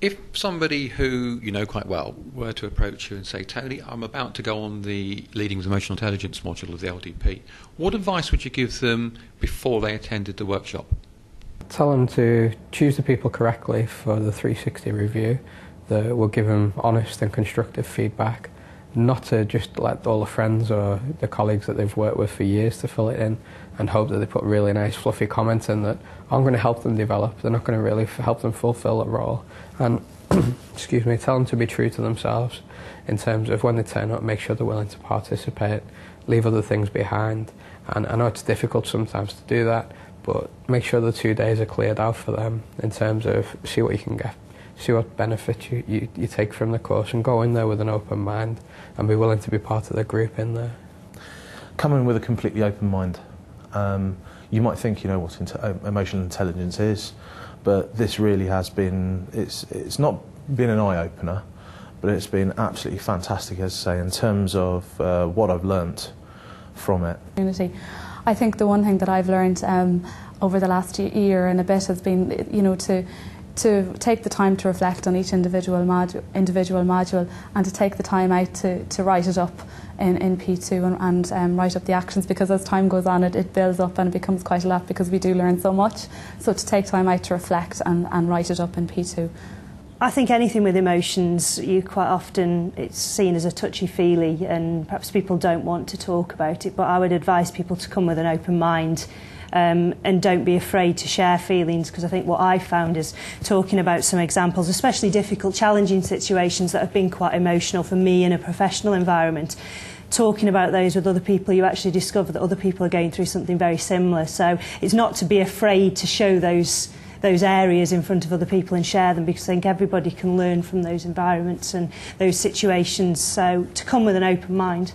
If somebody who you know quite well were to approach you and say, Tony, I'm about to go on the Leading with Emotional Intelligence module of the LDP, what advice would you give them before they attended the workshop? Tell them to choose the people correctly for the 360 review that will give them honest and constructive feedback, not to just let all the friends or the colleagues that they've worked with for years to fill it in and hope that they put really nice fluffy comments in that I'm going to help them develop. They're not going to really help them fulfill the role. And excuse me, tell them to be true to themselves in terms of when they turn up, make sure they're willing to participate, leave other things behind. And I know it's difficult sometimes to do that, but make sure the 2 days are cleared out for them in terms of see what you can get, see what benefits you take from the course, and go in there with an open mind and be willing to be part of the group in there. Come in with a completely open mind. You might think you know what emotional intelligence is, but this really has been, it's not been an eye-opener, but it's been absolutely fantastic, as I say, in terms of what I've learnt from it. I think the one thing that I've learned over the last year and a bit has been, you know, to take the time to reflect on each individual module and to take the time out to write it up in P2 and write up the actions, because as time goes on it builds up and it becomes quite a lot because we do learn so much. So to take time out to reflect and write it up in P2. I think anything with emotions, you quite often, it's seen as a touchy-feely and perhaps people don't want to talk about it, but I would advise people to come with an open mind. And don't be afraid to share feelings, because I think what I found is talking about some examples, especially difficult, challenging situations that have been quite emotional for me in a professional environment. Talking about those with other people, you actually discover that other people are going through something very similar. So it's not to be afraid to show those areas in front of other people and share them, because I think everybody can learn from those environments and those situations. So to come with an open mind.